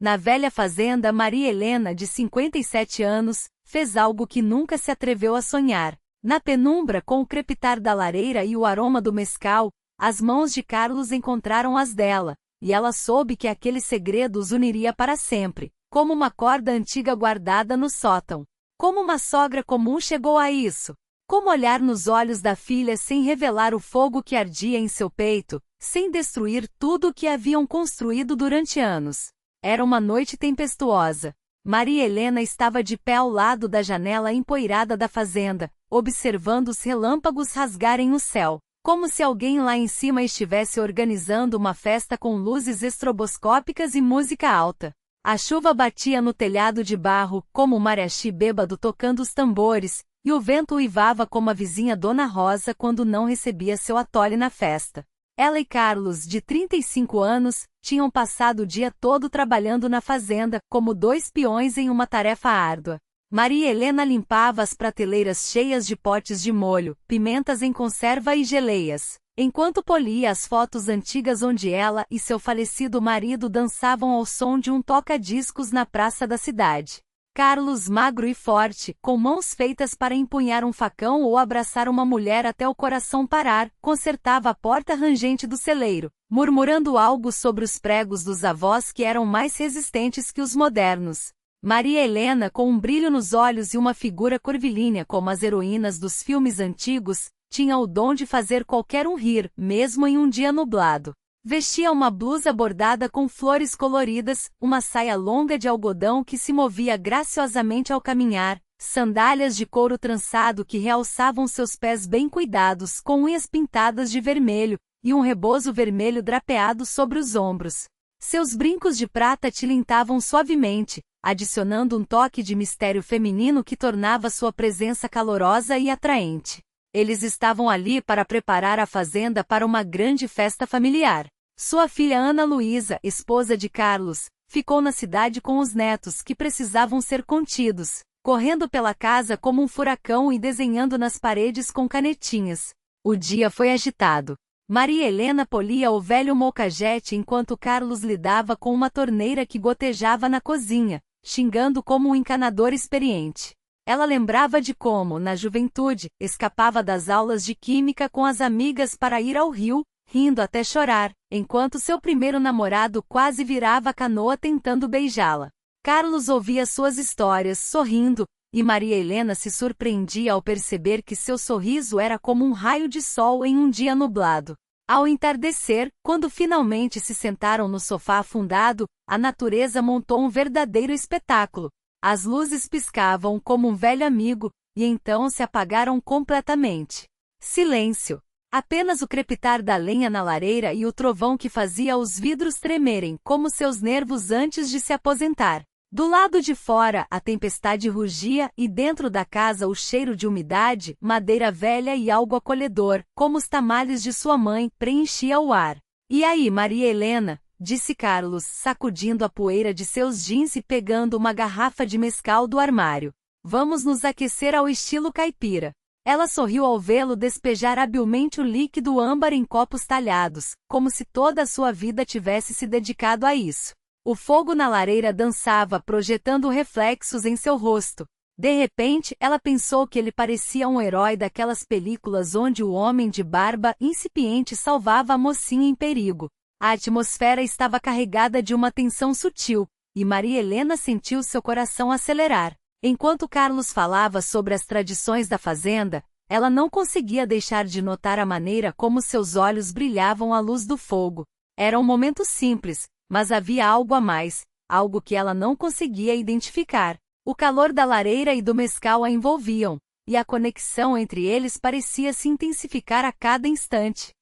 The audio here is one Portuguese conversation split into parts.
Na velha fazenda, Maria Helena, de 57 anos, fez algo que nunca se atreveu a sonhar. Na penumbra, com o crepitar da lareira e o aroma do mescal, as mãos de Carlos encontraram as dela, e ela soube que aquele segredo os uniria para sempre, como uma corda antiga guardada no sótão. Como uma sogra comum chegou a isso? Como olhar nos olhos da filha sem revelar o fogo que ardia em seu peito, sem destruir tudo o que haviam construído durante anos? Era uma noite tempestuosa. Maria Helena estava de pé ao lado da janela empoeirada da fazenda, observando os relâmpagos rasgarem o céu, como se alguém lá em cima estivesse organizando uma festa com luzes estroboscópicas e música alta. A chuva batia no telhado de barro, como um mariachi bêbado tocando os tambores, e o vento uivava como a vizinha Dona Rosa quando não recebia seu atole na festa. Ela e Carlos, de 35 anos, tinham passado o dia todo trabalhando na fazenda, como dois peões em uma tarefa árdua. Maria Helena limpava as prateleiras cheias de potes de molho, pimentas em conserva e geleias, enquanto polia as fotos antigas onde ela e seu falecido marido dançavam ao som de um toca-discos na praça da cidade. Carlos, magro e forte, com mãos feitas para empunhar um facão ou abraçar uma mulher até o coração parar, consertava a porta rangente do celeiro, murmurando algo sobre os pregos dos avós que eram mais resistentes que os modernos. Maria Helena, com um brilho nos olhos e uma figura curvilínea como as heroínas dos filmes antigos, tinha o dom de fazer qualquer um rir, mesmo em um dia nublado. Vestia uma blusa bordada com flores coloridas, uma saia longa de algodão que se movia graciosamente ao caminhar, sandálias de couro trançado que realçavam seus pés bem cuidados com unhas pintadas de vermelho, e um rebozo vermelho drapeado sobre os ombros. Seus brincos de prata tilintavam suavemente, adicionando um toque de mistério feminino que tornava sua presença calorosa e atraente. Eles estavam ali para preparar a fazenda para uma grande festa familiar. Sua filha Ana Luísa, esposa de Carlos, ficou na cidade com os netos que precisavam ser contidos, correndo pela casa como um furacão e desenhando nas paredes com canetinhas. O dia foi agitado. Maria Helena polia o velho molcajete enquanto Carlos lidava com uma torneira que gotejava na cozinha, xingando como um encanador experiente. Ela lembrava de como, na juventude, escapava das aulas de química com as amigas para ir ao rio, rindo até chorar, enquanto seu primeiro namorado quase virava a canoa tentando beijá-la. Carlos ouvia suas histórias, sorrindo, e Maria Helena se surpreendia ao perceber que seu sorriso era como um raio de sol em um dia nublado. Ao entardecer, quando finalmente se sentaram no sofá afundado, a natureza montou um verdadeiro espetáculo. As luzes piscavam como um velho amigo, e então se apagaram completamente. Silêncio. Apenas o crepitar da lenha na lareira e o trovão que fazia os vidros tremerem como seus nervos antes de se aposentar. Do lado de fora, a tempestade rugia e dentro da casa o cheiro de umidade, madeira velha e algo acolhedor, como os tamales de sua mãe, preenchia o ar. E aí, Maria Helena? Disse Carlos, sacudindo a poeira de seus jeans e pegando uma garrafa de mescal do armário. Vamos nos aquecer ao estilo caipira. Ela sorriu ao vê-lo despejar habilmente o líquido âmbar em copos talhados, como se toda a sua vida tivesse se dedicado a isso. O fogo na lareira dançava, projetando reflexos em seu rosto. De repente, ela pensou que ele parecia um herói daquelas películas onde o homem de barba incipiente salvava a mocinha em perigo. A atmosfera estava carregada de uma tensão sutil, e Maria Helena sentiu seu coração acelerar. Enquanto Carlos falava sobre as tradições da fazenda, ela não conseguia deixar de notar a maneira como seus olhos brilhavam à luz do fogo. Era um momento simples, mas havia algo a mais, algo que ela não conseguia identificar. O calor da lareira e do mescal a envolviam, e a conexão entre eles parecia se intensificar a cada instante.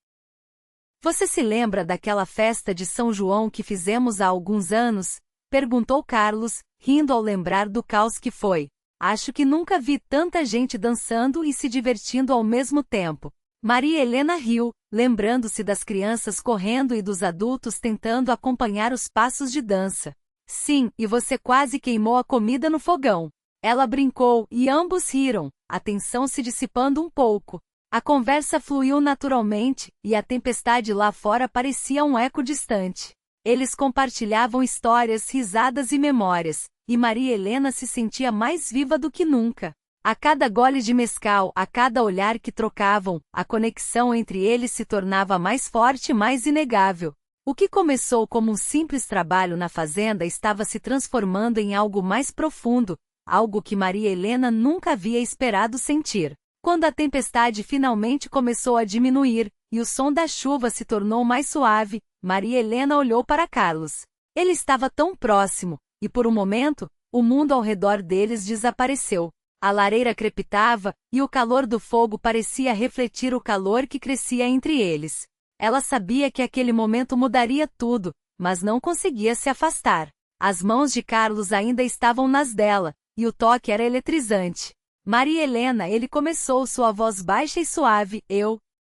Você se lembra daquela festa de São João que fizemos há alguns anos? Perguntou Carlos, rindo ao lembrar do caos que foi. Acho que nunca vi tanta gente dançando e se divertindo ao mesmo tempo. Maria Helena riu, lembrando-se das crianças correndo e dos adultos tentando acompanhar os passos de dança. Sim, e você quase queimou a comida no fogão. Ela brincou, e ambos riram, a tensão se dissipando um pouco. A conversa fluiu naturalmente, e a tempestade lá fora parecia um eco distante. Eles compartilhavam histórias, risadas e memórias, e Maria Helena se sentia mais viva do que nunca. A cada gole de mezcal, a cada olhar que trocavam, a conexão entre eles se tornava mais forte e mais inegável. O que começou como um simples trabalho na fazenda estava se transformando em algo mais profundo, algo que Maria Helena nunca havia esperado sentir. Quando a tempestade finalmente começou a diminuir, e o som da chuva se tornou mais suave, Maria Helena olhou para Carlos. Ele estava tão próximo, e por um momento, o mundo ao redor deles desapareceu. A lareira crepitava, e o calor do fogo parecia refletir o calor que crescia entre eles. Ela sabia que aquele momento mudaria tudo, mas não conseguia se afastar. As mãos de Carlos ainda estavam nas dela, e o toque era eletrizante. Maria Helena, ele começou, sua voz baixa e suave,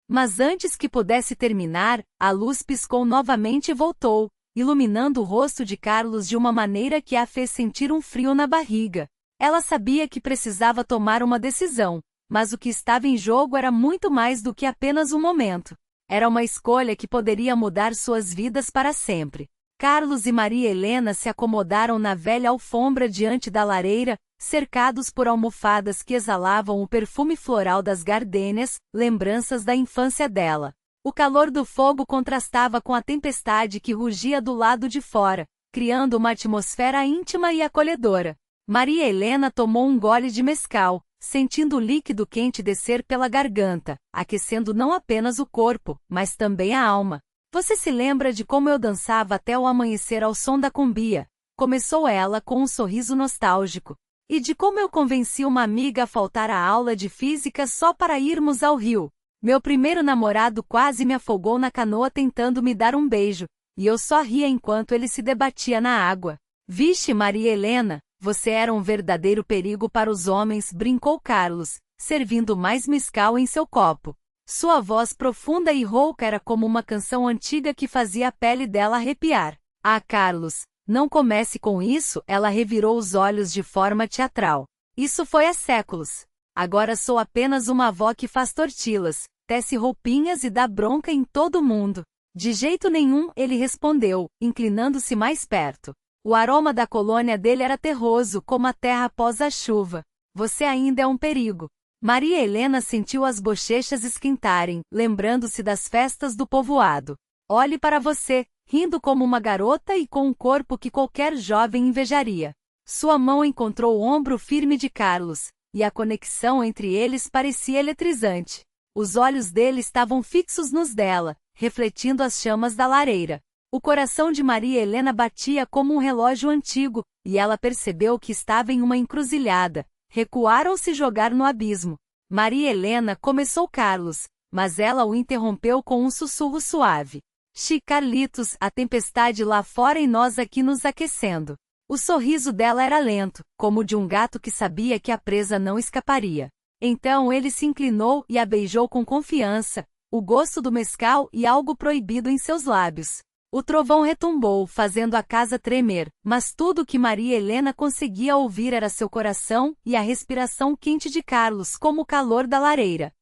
Mas antes que pudesse terminar, a luz piscou novamente e voltou, iluminando o rosto de Carlos de uma maneira que a fez sentir um frio na barriga. Ela sabia que precisava tomar uma decisão, mas o que estava em jogo era muito mais do que apenas um momento. Era uma escolha que poderia mudar suas vidas para sempre. Carlos e Maria Helena se acomodaram na velha alfombra diante da lareira, cercados por almofadas que exalavam o perfume floral das gardênias, lembranças da infância dela. O calor do fogo contrastava com a tempestade que rugia do lado de fora, criando uma atmosfera íntima e acolhedora. Maria Helena tomou um gole de mezcal, sentindo o líquido quente descer pela garganta, aquecendo não apenas o corpo, mas também a alma. Você se lembra de como eu dançava até o amanhecer ao som da cumbia? Começou ela com um sorriso nostálgico. E de como eu convenci uma amiga a faltar à aula de física só para irmos ao rio. Meu primeiro namorado quase me afogou na canoa tentando me dar um beijo, e eu só ria enquanto ele se debatia na água. Vixe, Maria Helena, você era um verdadeiro perigo para os homens, brincou Carlos, servindo mais mezcal em seu copo. Sua voz profunda e rouca era como uma canção antiga que fazia a pele dela arrepiar. Ah, Carlos, não comece com isso, ela revirou os olhos de forma teatral. Isso foi há séculos. Agora sou apenas uma avó que faz tortillas, tece roupinhas e dá bronca em todo mundo. De jeito nenhum, ele respondeu, inclinando-se mais perto. O aroma da colônia dele era terroso, como a terra após a chuva. Você ainda é um perigo. Maria Helena sentiu as bochechas esquentarem, lembrando-se das festas do povoado. Olhe para você, rindo como uma garota e com um corpo que qualquer jovem invejaria. Sua mão encontrou o ombro firme de Carlos, e a conexão entre eles parecia eletrizante. Os olhos dele estavam fixos nos dela, refletindo as chamas da lareira. O coração de Maria Helena batia como um relógio antigo, e ela percebeu que estava em uma encruzilhada, recuar ou se jogar no abismo. Maria Helena começou Carlos, mas ela o interrompeu com um sussurro suave. Carlitos, a tempestade lá fora e nós aqui nos aquecendo. O sorriso dela era lento, como o de um gato que sabia que a presa não escaparia. Então ele se inclinou e a beijou com confiança, o gosto do mezcal e algo proibido em seus lábios. O trovão retumbou, fazendo a casa tremer, mas tudo o que Maria Helena conseguia ouvir era seu coração e a respiração quente de Carlos como o calor da lareira.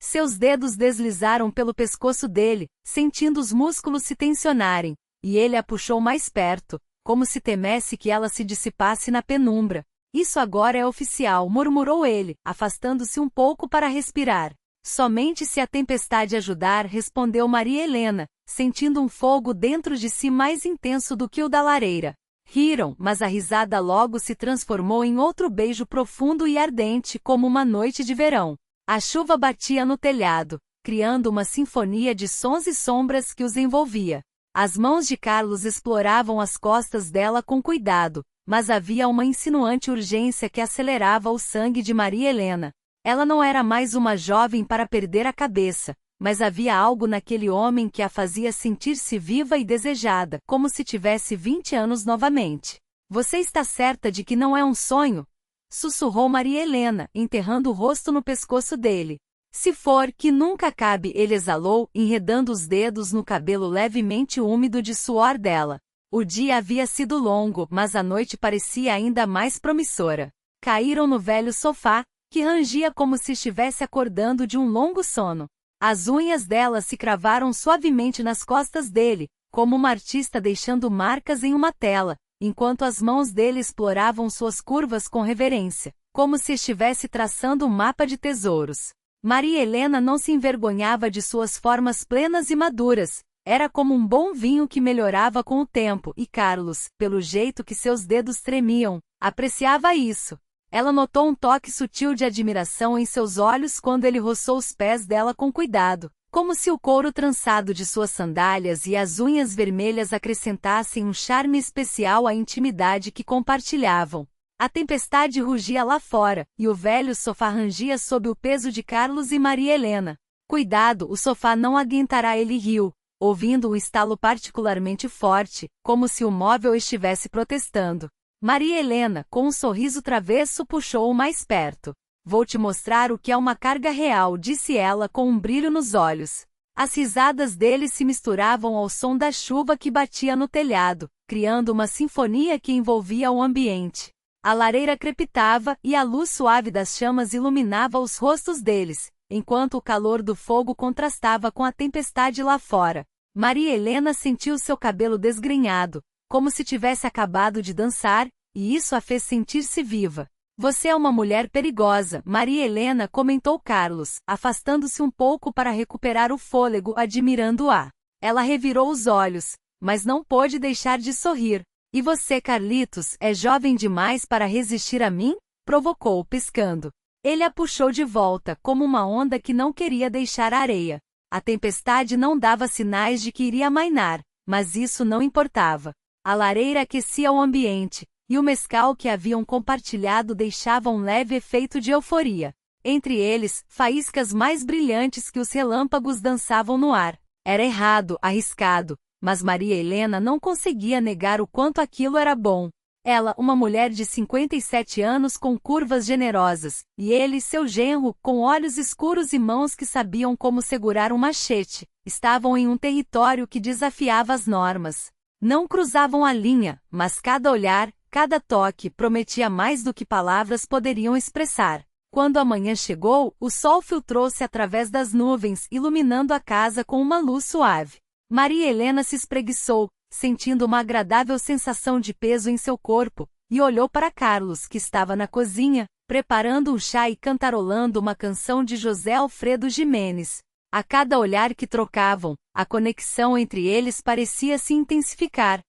Seus dedos deslizaram pelo pescoço dele, sentindo os músculos se tensionarem, e ele a puxou mais perto, como se temesse que ela se dissipasse na penumbra. Isso agora é oficial, murmurou ele, afastando-se um pouco para respirar. Somente se a tempestade ajudar, respondeu Maria Helena, sentindo um fogo dentro de si mais intenso do que o da lareira. Riram, mas a risada logo se transformou em outro beijo profundo e ardente como uma noite de verão. A chuva batia no telhado, criando uma sinfonia de sons e sombras que os envolvia. As mãos de Carlos exploravam as costas dela com cuidado, mas havia uma insinuante urgência que acelerava o sangue de Maria Helena. Ela não era mais uma jovem para perder a cabeça, mas havia algo naquele homem que a fazia sentir-se viva e desejada, como se tivesse 20 anos novamente. Você está certa de que não é um sonho? Sussurrou Maria Helena, enterrando o rosto no pescoço dele. Se for, que nunca acabe, ele exalou, enredando os dedos no cabelo levemente úmido de suor dela. O dia havia sido longo, mas a noite parecia ainda mais promissora. Caíram no velho sofá, que rangia como se estivesse acordando de um longo sono. As unhas dela se cravaram suavemente nas costas dele, como uma artista deixando marcas em uma tela, enquanto as mãos dele exploravam suas curvas com reverência, como se estivesse traçando um mapa de tesouros. Maria Helena não se envergonhava de suas formas plenas e maduras. Era como um bom vinho que melhorava com o tempo, e Carlos, pelo jeito que seus dedos tremiam, apreciava isso. Ela notou um toque sutil de admiração em seus olhos quando ele roçou os pés dela com cuidado, como se o couro trançado de suas sandálias e as unhas vermelhas acrescentassem um charme especial à intimidade que compartilhavam. A tempestade rugia lá fora, e o velho sofá rangia sob o peso de Carlos e Maria Helena. Cuidado, o sofá não aguentará, ele riu, ouvindo um estalo particularmente forte, como se o móvel estivesse protestando. Maria Helena, com um sorriso travesso, puxou-o mais perto. Vou te mostrar o que é uma carga real, disse ela com um brilho nos olhos. As risadas dele se misturavam ao som da chuva que batia no telhado, criando uma sinfonia que envolvia o ambiente. A lareira crepitava e a luz suave das chamas iluminava os rostos deles, enquanto o calor do fogo contrastava com a tempestade lá fora. Maria Helena sentiu seu cabelo desgrenhado, como se tivesse acabado de dançar, e isso a fez sentir-se viva. Você é uma mulher perigosa, Maria Helena, comentou Carlos, afastando-se um pouco para recuperar o fôlego, admirando-a. Ela revirou os olhos, mas não pôde deixar de sorrir. E você, Carlitos, é jovem demais para resistir a mim? Provocou, piscando. Ele a puxou de volta, como uma onda que não queria deixar a areia. A tempestade não dava sinais de que iria amainar, mas isso não importava. A lareira aquecia o ambiente, e o mescal que haviam compartilhado deixava um leve efeito de euforia. Entre eles, faíscas mais brilhantes que os relâmpagos dançavam no ar. Era errado, arriscado, mas Maria Helena não conseguia negar o quanto aquilo era bom. Ela, uma mulher de 57 anos com curvas generosas, e ele, seu genro, com olhos escuros e mãos que sabiam como segurar um machete, estavam em um território que desafiava as normas. Não cruzavam a linha, mas cada olhar, cada toque prometia mais do que palavras poderiam expressar. Quando a manhã chegou, o sol filtrou-se através das nuvens, iluminando a casa com uma luz suave. Maria Helena se espreguiçou, sentindo uma agradável sensação de peso em seu corpo, e olhou para Carlos, que estava na cozinha, preparando um chá e cantarolando uma canção de José Alfredo Jimenez. A cada olhar que trocavam, a conexão entre eles parecia se intensificar.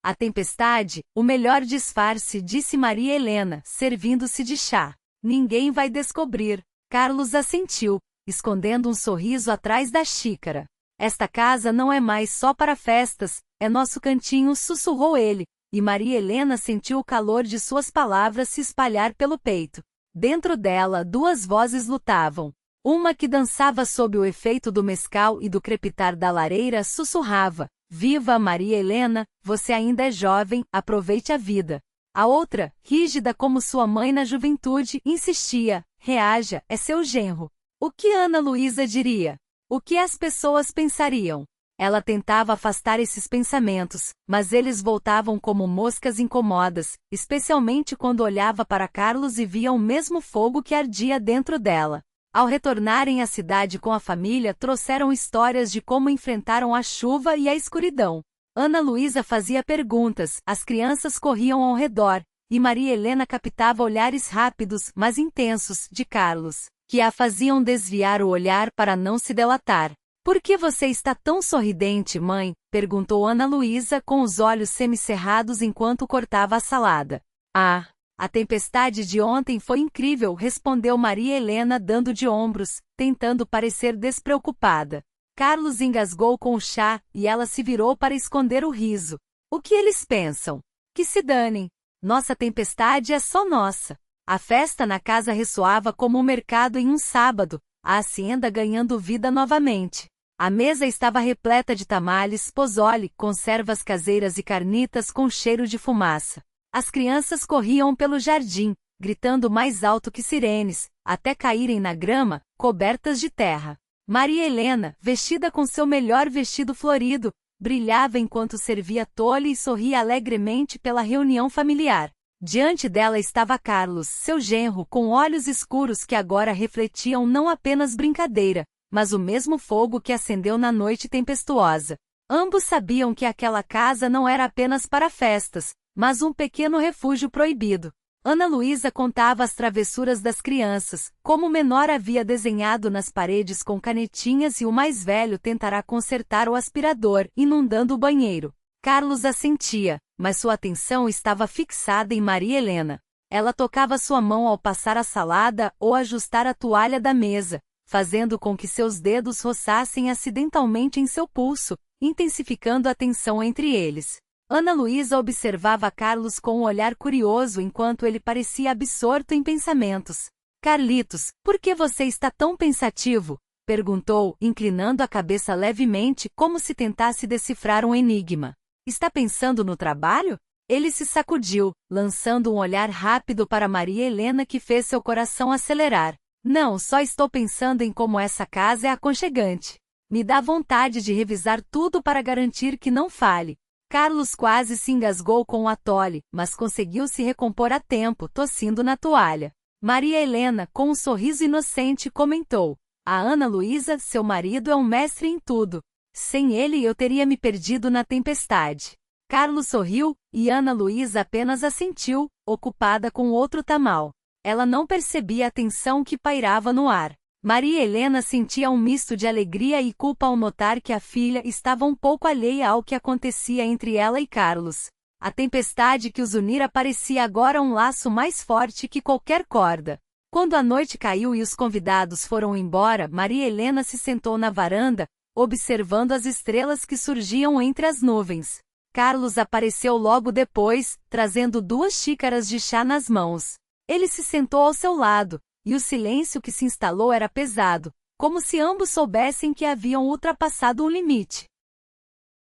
A tempestade, o melhor disfarce, disse Maria Helena, servindo-se de chá. Ninguém vai descobrir. Carlos assentiu, escondendo um sorriso atrás da xícara. Esta casa não é mais só para festas, é nosso cantinho, sussurrou ele, e Maria Helena sentiu o calor de suas palavras se espalhar pelo peito. Dentro dela, duas vozes lutavam. Uma que dançava sob o efeito do mescal e do crepitar da lareira sussurrava: Viva, Maria Helena, você ainda é jovem, aproveite a vida. A outra, rígida como sua mãe na juventude, insistia: reaja, é seu genro. O que Ana Luísa diria? O que as pessoas pensariam? Ela tentava afastar esses pensamentos, mas eles voltavam como moscas incomodas, especialmente quando olhava para Carlos e via o mesmo fogo que ardia dentro dela. Ao retornarem à cidade com a família, trouxeram histórias de como enfrentaram a chuva e a escuridão. Ana Luísa fazia perguntas, as crianças corriam ao redor, e Maria Helena captava olhares rápidos, mas intensos, de Carlos, que a faziam desviar o olhar para não se delatar. Por que você está tão sorridente, mãe? Perguntou Ana Luísa com os olhos semicerrados enquanto cortava a salada. Ah, a tempestade de ontem foi incrível, respondeu Maria Helena dando de ombros, tentando parecer despreocupada. Carlos engasgou com o chá, e ela se virou para esconder o riso. O que eles pensam? Que se danem. Nossa tempestade é só nossa. A festa na casa ressoava como um mercado em um sábado, a hacienda ganhando vida novamente. A mesa estava repleta de tamales, pozole, conservas caseiras e carnitas com cheiro de fumaça. As crianças corriam pelo jardim, gritando mais alto que sirenes, até caírem na grama, cobertas de terra. Maria Helena, vestida com seu melhor vestido florido, brilhava enquanto servia tole e sorria alegremente pela reunião familiar. Diante dela estava Carlos, seu genro, com olhos escuros que agora refletiam não apenas brincadeira, mas o mesmo fogo que acendeu na noite tempestuosa. Ambos sabiam que aquela casa não era apenas para festas, mas um pequeno refúgio proibido. Ana Luísa contava as travessuras das crianças, como o menor havia desenhado nas paredes com canetinhas e o mais velho tentará consertar o aspirador, inundando o banheiro. Carlos assentia, mas sua atenção estava fixada em Maria Helena. Ela tocava sua mão ao passar a salada ou ajustar a toalha da mesa, fazendo com que seus dedos roçassem acidentalmente em seu pulso, intensificando a tensão entre eles. Ana Luísa observava Carlos com um olhar curioso enquanto ele parecia absorto em pensamentos. Carlitos, por que você está tão pensativo? Perguntou, inclinando a cabeça levemente como se tentasse decifrar um enigma. Está pensando no trabalho? Ele se sacudiu, lançando um olhar rápido para Maria Helena que fez seu coração acelerar. Não, só estou pensando em como essa casa é aconchegante. Me dá vontade de revisar tudo para garantir que não falhe. Carlos quase se engasgou com o atole, mas conseguiu se recompor a tempo, tossindo na toalha. Maria Helena, com um sorriso inocente, comentou: A Ana Luísa, seu marido é um mestre em tudo. Sem ele eu teria me perdido na tempestade. Carlos sorriu, e Ana Luísa apenas assentiu, ocupada com outro tamal. Ela não percebia a tensão que pairava no ar. Maria Helena sentia um misto de alegria e culpa ao notar que a filha estava um pouco alheia ao que acontecia entre ela e Carlos. A tempestade que os unira parecia agora um laço mais forte que qualquer corda. Quando a noite caiu e os convidados foram embora, Maria Helena se sentou na varanda, observando as estrelas que surgiam entre as nuvens. Carlos apareceu logo depois, trazendo 2 xícaras de chá nas mãos. Ele se sentou ao seu lado, e o silêncio que se instalou era pesado, como se ambos soubessem que haviam ultrapassado um limite.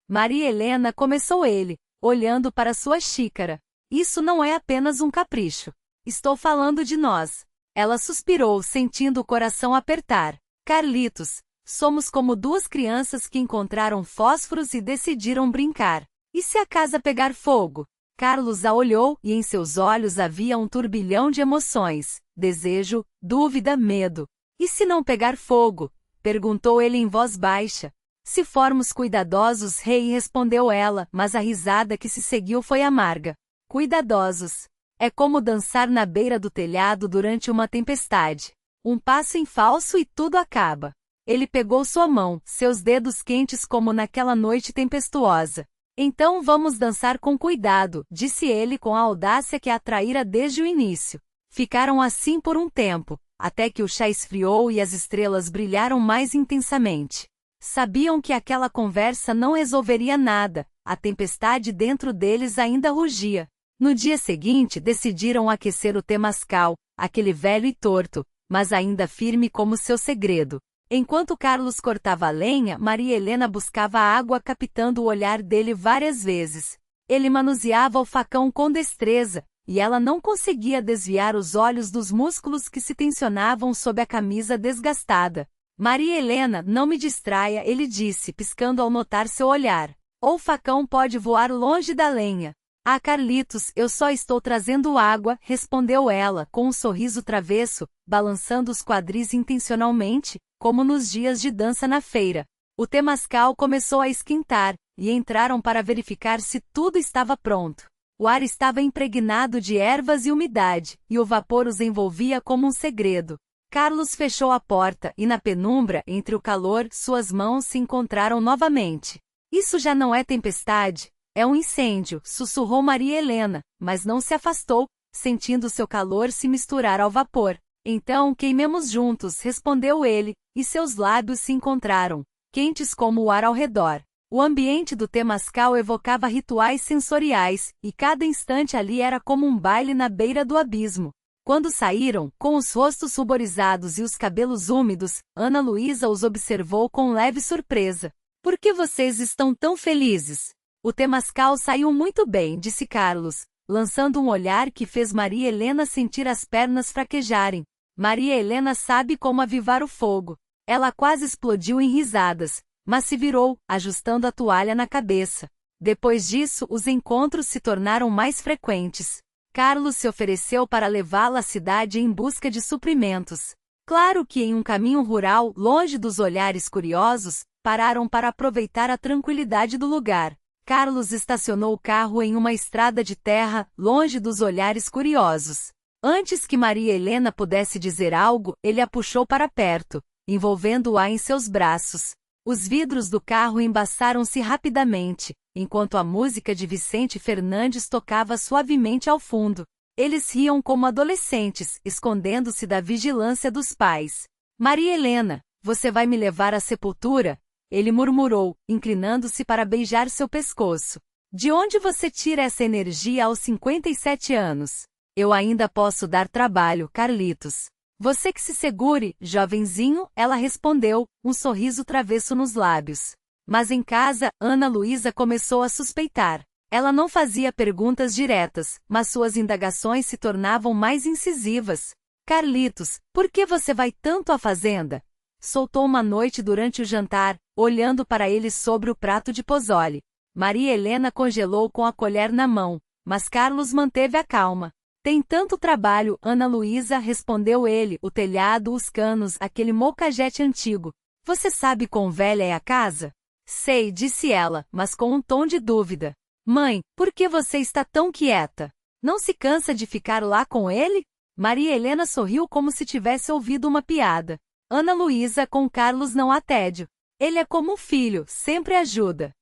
Maria Helena, começou ele, olhando para sua xícara. Isso não é apenas um capricho. Estou falando de nós. Ela suspirou, sentindo o coração apertar. Carlitos, somos como 2 crianças que encontraram fósforos e decidiram brincar. E se a casa pegar fogo? Carlos a olhou, e em seus olhos havia um turbilhão de emoções. Desejo, dúvida, medo. E se não pegar fogo? Perguntou ele em voz baixa. Se formos cuidadosos, rei, respondeu ela, mas a risada que se seguiu foi amarga. Cuidadosos. É como dançar na beira do telhado durante uma tempestade. Um passo em falso e tudo acaba. Ele pegou sua mão, seus dedos quentes como naquela noite tempestuosa. Então vamos dançar com cuidado, disse ele com a audácia que a atraíra desde o início. Ficaram assim por um tempo, até que o chá esfriou e as estrelas brilharam mais intensamente. Sabiam que aquela conversa não resolveria nada, a tempestade dentro deles ainda rugia. No dia seguinte decidiram aquecer o temazcal, aquele velho e torto, mas ainda firme como seu segredo. Enquanto Carlos cortava a lenha, Maria Helena buscava a água, captando o olhar dele várias vezes. Ele manuseava o facão com destreza, e ela não conseguia desviar os olhos dos músculos que se tensionavam sob a camisa desgastada. Maria Helena, não me distraia, ele disse, piscando ao notar seu olhar. Ou o facão pode voar longe da lenha. Ah, Carlitos, eu só estou trazendo água, respondeu ela, com um sorriso travesso, balançando os quadris intencionalmente, como nos dias de dança na feira. O temazcal começou a esquentar, e entraram para verificar se tudo estava pronto. O ar estava impregnado de ervas e umidade, e o vapor os envolvia como um segredo. Carlos fechou a porta, e na penumbra, entre o calor, suas mãos se encontraram novamente. Isso já não é tempestade, é um incêndio, sussurrou Maria Helena, mas não se afastou, sentindo seu calor se misturar ao vapor. Então queimemos juntos, respondeu ele, e seus lábios se encontraram, quentes como o ar ao redor. O ambiente do temazcal evocava rituais sensoriais, e cada instante ali era como um baile na beira do abismo. Quando saíram, com os rostos ruborizados e os cabelos úmidos, Ana Luísa os observou com leve surpresa. Por que vocês estão tão felizes? O temazcal saiu muito bem, disse Carlos, lançando um olhar que fez Maria Helena sentir as pernas fraquejarem. Maria Helena sabe como avivar o fogo. Ela quase explodiu em risadas, mas se virou, ajustando a toalha na cabeça. Depois disso, os encontros se tornaram mais frequentes. Carlos se ofereceu para levá-la à cidade em busca de suprimentos. Claro que em um caminho rural, longe dos olhares curiosos, pararam para aproveitar a tranquilidade do lugar. Carlos estacionou o carro em uma estrada de terra, longe dos olhares curiosos. Antes que Maria Helena pudesse dizer algo, ele a puxou para perto, envolvendo-a em seus braços. Os vidros do carro embaçaram-se rapidamente, enquanto a música de Vicente Fernandes tocava suavemente ao fundo. Eles riam como adolescentes, escondendo-se da vigilância dos pais. Maria Helena, você vai me levar à sepultura? Ele murmurou, inclinando-se para beijar seu pescoço. De onde você tira essa energia aos 57 anos? Eu ainda posso dar trabalho, Carlitos. Você que se segure, jovenzinho, ela respondeu, um sorriso travesso nos lábios. Mas em casa, Ana Luísa começou a suspeitar. Ela não fazia perguntas diretas, mas suas indagações se tornavam mais incisivas. Carlitos, por que você vai tanto à fazenda? Soltou uma noite durante o jantar, olhando para ele sobre o prato de pozole. Maria Helena congelou com a colher na mão, mas Carlos manteve a calma. Tem tanto trabalho, Ana Luísa, respondeu ele, o telhado, os canos, aquele molcajete antigo. Você sabe quão velha é a casa? Sei, disse ela, mas com um tom de dúvida. Mãe, por que você está tão quieta? Não se cansa de ficar lá com ele? Maria Helena sorriu como se tivesse ouvido uma piada. Ana Luísa, com Carlos não há tédio. Ele é como um filho, sempre ajuda.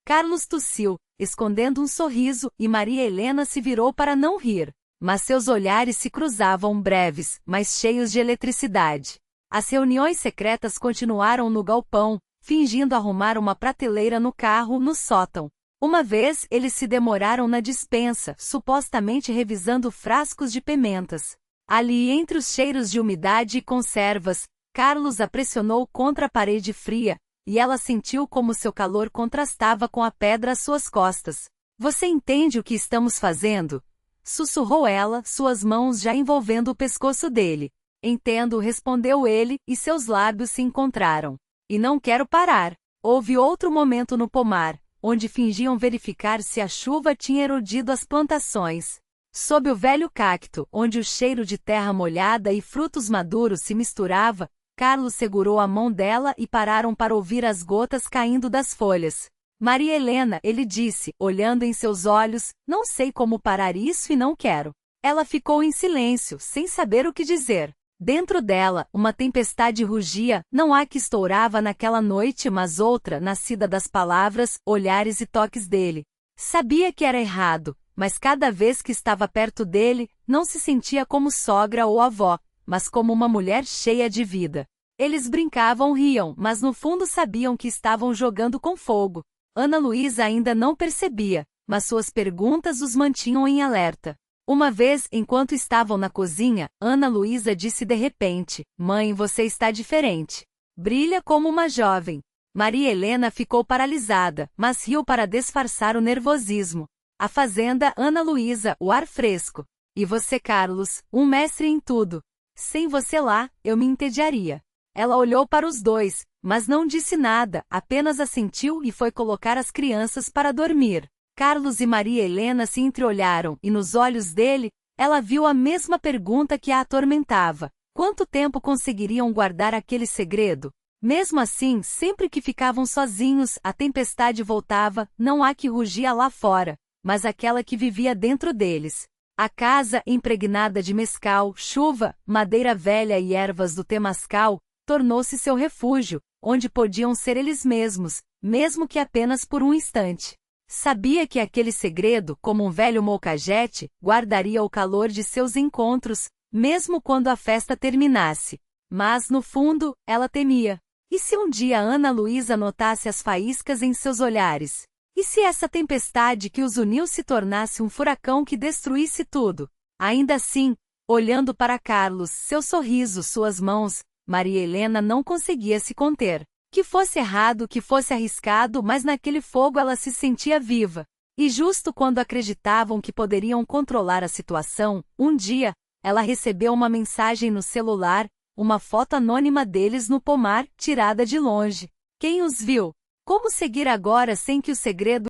Carlos tossiu, escondendo um sorriso, e Maria Helena se virou para não rir. Mas seus olhares se cruzavam breves, mas cheios de eletricidade. As reuniões secretas continuaram no galpão, fingindo arrumar uma prateleira no carro, no sótão. Uma vez, eles se demoraram na despensa, supostamente revisando frascos de pimentas. Ali, entre os cheiros de umidade e conservas, Carlos a pressionou contra a parede fria, e ela sentiu como seu calor contrastava com a pedra às suas costas. Você entende o que estamos fazendo? Sussurrou ela, suas mãos já envolvendo o pescoço dele. Entendo, respondeu ele, e seus lábios se encontraram. E não quero parar. Houve outro momento no pomar, onde fingiam verificar se a chuva tinha erodido as plantações. Sob o velho cacto, onde o cheiro de terra molhada e frutos maduros se misturava, Carlos segurou a mão dela e pararam para ouvir as gotas caindo das folhas. Maria Helena, ele disse, olhando em seus olhos, não sei como parar isso e não quero. Ela ficou em silêncio, sem saber o que dizer. Dentro dela, uma tempestade rugia, não há que estourava naquela noite, mas outra, nascida das palavras, olhares e toques dele. Sabia que era errado, mas cada vez que estava perto dele, não se sentia como sogra ou avó, mas como uma mulher cheia de vida. Eles brincavam, riam, mas no fundo sabiam que estavam jogando com fogo. Ana Luísa ainda não percebia, mas suas perguntas os mantinham em alerta. Uma vez, enquanto estavam na cozinha, Ana Luísa disse de repente, Mãe, você está diferente. Brilha como uma jovem. Maria Helena ficou paralisada, mas riu para disfarçar o nervosismo. A fazenda, Ana Luísa, o ar fresco. E você, Carlos, um mestre em tudo. Sem você lá, eu me entediaria. Ela olhou para os dois, mas não disse nada, apenas assentiu e foi colocar as crianças para dormir. Carlos e Maria Helena se entreolharam, e nos olhos dele, ela viu a mesma pergunta que a atormentava. Quanto tempo conseguiriam guardar aquele segredo? Mesmo assim, sempre que ficavam sozinhos, a tempestade voltava, não a que rugia lá fora, mas aquela que vivia dentro deles. A casa, impregnada de mescal, chuva, madeira velha e ervas do temascal, tornou-se seu refúgio, onde podiam ser eles mesmos, mesmo que apenas por um instante. Sabia que aquele segredo, como um velho molcajete, guardaria o calor de seus encontros, mesmo quando a festa terminasse. Mas, no fundo, ela temia. E se um dia Ana Luísa notasse as faíscas em seus olhares? E se essa tempestade que os uniu se tornasse um furacão que destruísse tudo? Ainda assim, olhando para Carlos, seu sorriso, suas mãos, Maria Helena não conseguia se conter. Que fosse errado, que fosse arriscado, mas naquele fogo ela se sentia viva. E justo quando acreditavam que poderiam controlar a situação, um dia, ela recebeu uma mensagem no celular, uma foto anônima deles no pomar, tirada de longe. Quem os viu? Como seguir agora sem que o segredo